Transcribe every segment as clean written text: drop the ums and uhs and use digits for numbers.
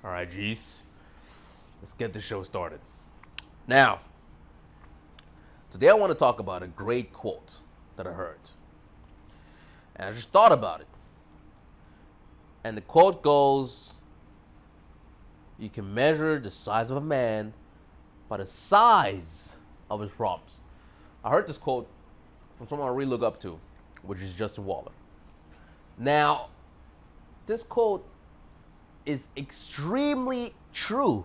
All right, G's. Let's get the show started. Now, today I want to talk about a great quote that I heard. And I just thought about it. And the quote goes, you can measure the size of a man by the size of his problems. I heard this quote from someone I really look up to, which is Justin Waller. Now, this quote is extremely true.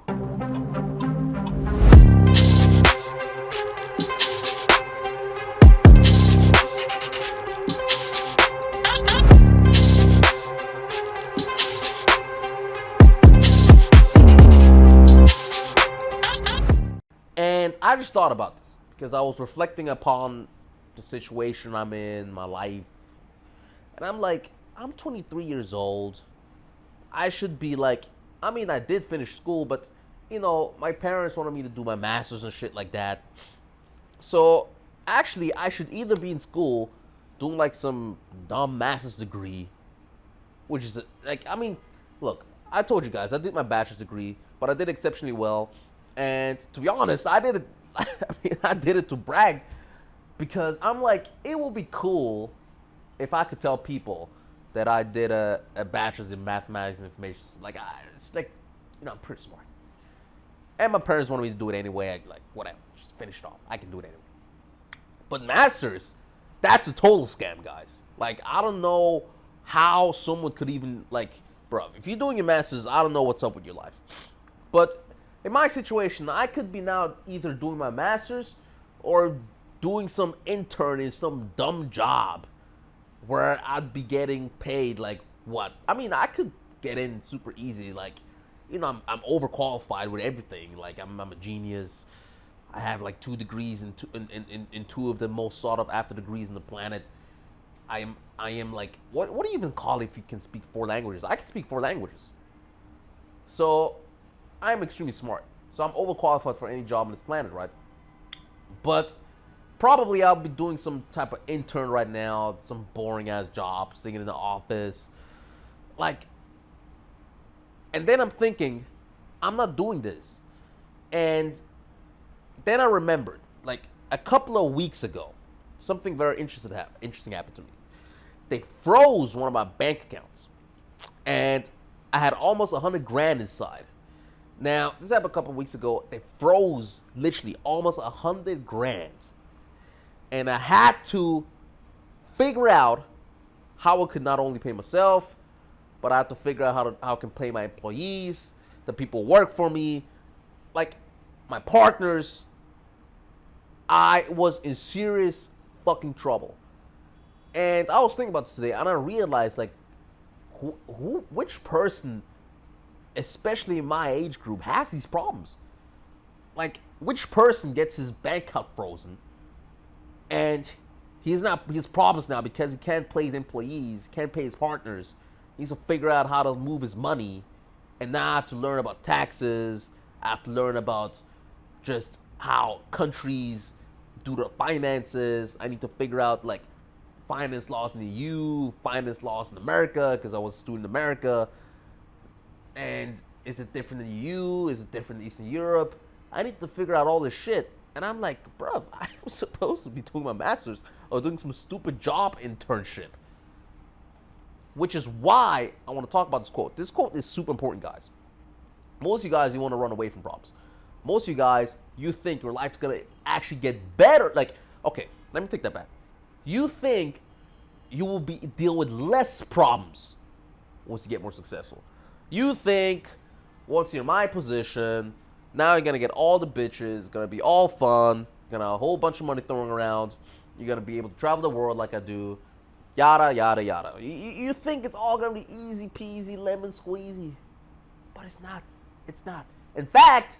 And I just thought about this because I was reflecting upon the situation I'm in, my life. And I'm like, I'm 23 years old. I should be like, I did finish school, but, my parents wanted me to do my master's and shit like that. So, actually, I should either be in school doing like some dumb master's degree, which is, look, I told you guys, I did my bachelor's degree, but I did exceptionally well. And to be honest, I did it, I did it to brag because I'm like, it will be cool if I could tell people that I did a bachelor's in mathematics and information. It's like, I'm pretty smart. And my parents wanted me to do it anyway. Whatever, just finish it off. I can do it anyway. But masters, that's a total scam, guys. Like, I don't know how someone could even, bro, if you're doing your masters, I don't know what's up with your life. But in my situation, I could be now either doing my masters or doing some intern in some dumb job where I'd be getting paid like what? I could get in super easy. I'm overqualified with everything. Like, I'm a genius. I have like 2 degrees in two of the most sought after degrees in the planet. I am like, what do you even call it if you can speak 4 languages? I can speak 4 languages. So I'm extremely smart. So I'm overqualified for any job on this planet, right? But probably I'll be doing some type of intern right now, some boring ass job, sitting in the office. And then I'm thinking, I'm not doing this. And then I remembered, like a couple of weeks ago, something very interesting happened to me. They froze one of my bank accounts. And I had almost 100 grand inside. Now, this happened a couple of weeks ago. They froze literally almost 100 grand. And I had to figure out how I could not only pay myself, but I had to figure out how I can pay my employees, the people who work for me, like my partners. I was in serious fucking trouble. And I was thinking about this today, and I realized, which person, especially in my age group, has these problems? Like, which person gets his bank account frozen and he has problems now because he can't pay his employees, can't pay his partners. He needs to figure out how to move his money, and now I have to learn about taxes. I have to learn about just how countries do their finances. I need to figure out finance laws in the EU, finance laws in America, because I was a student in America. And is it different in the EU? Is it different in Eastern Europe? I need to figure out all this shit. And I'm like, bruv, I was supposed to be doing my master's or doing some stupid job internship. Which is why I want to talk about this quote. This quote is super important, guys. Most of you guys, you want to run away from problems. Most of you guys, you think your life's going to actually get better. Okay, let me take that back. You think you will be dealing with less problems once you get more successful. You think once you're in my position, now you're going to get all the bitches, it's going to be all fun, you're going to have a whole bunch of money thrown around, you're going to be able to travel the world like I do, yada, yada, yada. You think it's all going to be easy peasy, lemon squeezy. But it's not. It's not. In fact,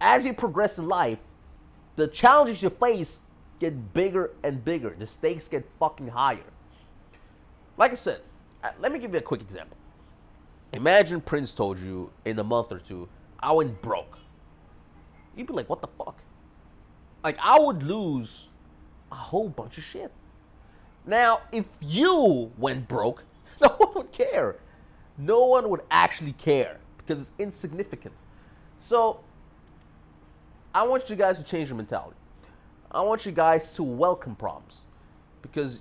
as you progress in life, the challenges you face get bigger and bigger. The stakes get fucking higher. Like I said, let me give you a quick example. Imagine Prince told you in a month or two, I went broke. You'd be like, what the fuck? I would lose a whole bunch of shit. Now, if you went broke, no one would care. No one would actually care because it's insignificant. So I want you guys to change your mentality. I want you guys to welcome problems, because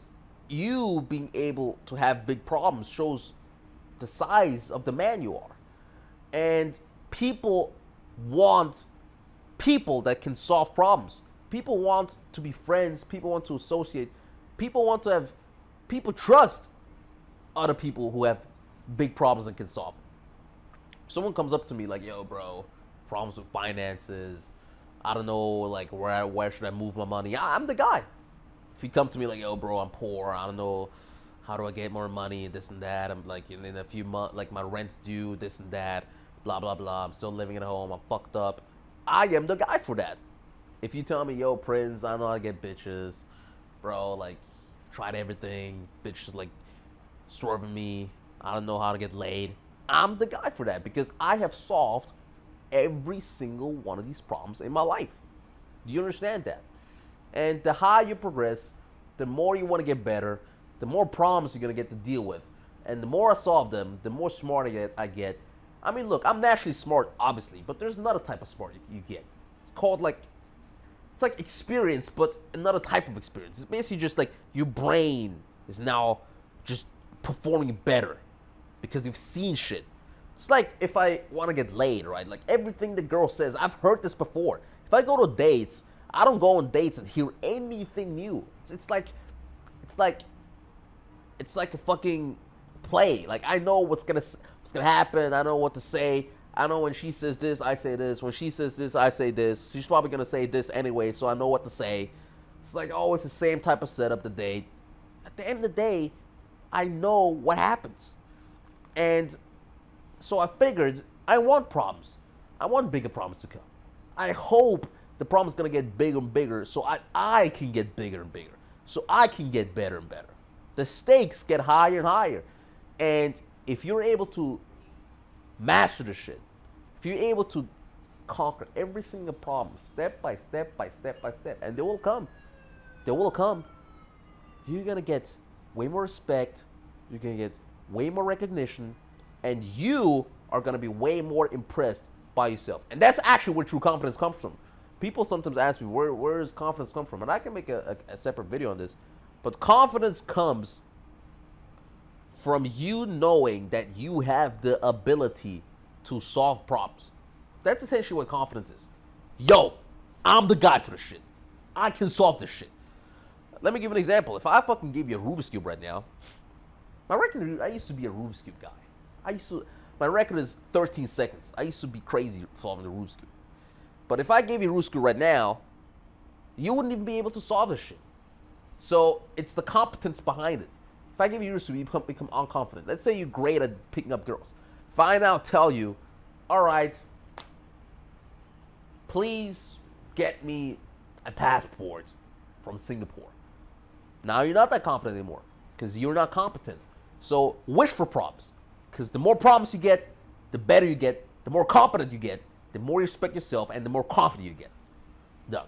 you being able to have big problems shows the size of the man you are. And people want people that can solve problems. People want to be friends. People want to associate. People want to have, people trust other people who have big problems and can solve them. Someone comes up to me like, yo, bro, problems with finances. I don't know, like, where should I move my money? I'm the guy. If you come to me like, yo, bro, I'm poor. I don't know, how do I get more money, this and that. I'm like, in a few months, like, my rent's due, this and that, blah, blah, blah. I'm still living at home. I'm fucked up. I am the guy for that. If you tell me, yo, Prince, I don't know how to get bitches, bro, like, tried everything. Bitches, like, swerving me. I don't know how to get laid. I'm the guy for that, because I have solved every single one of these problems in my life. Do you understand that? And the higher you progress, the more you want to get better, the more problems you're going to get to deal with. And the more I solve them, the more smart I get. I mean, look, I'm naturally smart, obviously, but there's another type of smart you get. It's called, like, it's like experience, but another type of experience. It's basically just like your brain is now just performing better because you've seen shit. It's like if I want to get laid, right? Like, everything the girl says, I've heard this before. If I go to dates, I don't go on dates and hear anything new. It's like a fucking play. Like, I know what's gonna happen. I know what to say. I know when she says this, I say this. When she says this, I say this. She's probably gonna say this anyway, so I know what to say. It's like always the same type of setup, the date. At the end of the day, I know what happens. And so I figured I want problems. I want bigger problems to come. I hope the problem's gonna get bigger and bigger, so I can get bigger and bigger. So I can get better and better. The stakes get higher and higher. And if you're able to master the shit, if you're able to conquer every single problem step by step by step by step, and they will come, you're gonna get way more respect, you're gonna get way more recognition, and you are gonna be way more impressed by yourself. And that's actually where true confidence comes from. People sometimes ask me, where does confidence come from? And I can make a separate video on this. But confidence comes from you knowing that you have the ability to solve problems. That's essentially what confidence is. Yo, I'm the guy for this shit. I can solve this shit. Let me give you an example. If I fucking give you a Rubik's Cube right now, I used to be a Rubik's Cube guy. My record is 13 seconds. I used to be crazy solving the Rubik's Cube. But if I gave you a Rubik's Cube right now, you wouldn't even be able to solve this shit. So it's the competence behind it. If I give you a Rubik's Cube, you become unconfident. Let's say you're great at picking up girls. If I now tell you, all right, please get me a passport from Singapore. Now you're not that confident anymore because you're not competent. So wish for problems, because the more problems you get, the better you get, the more competent you get, the more you respect yourself, and the more confident you get. Done.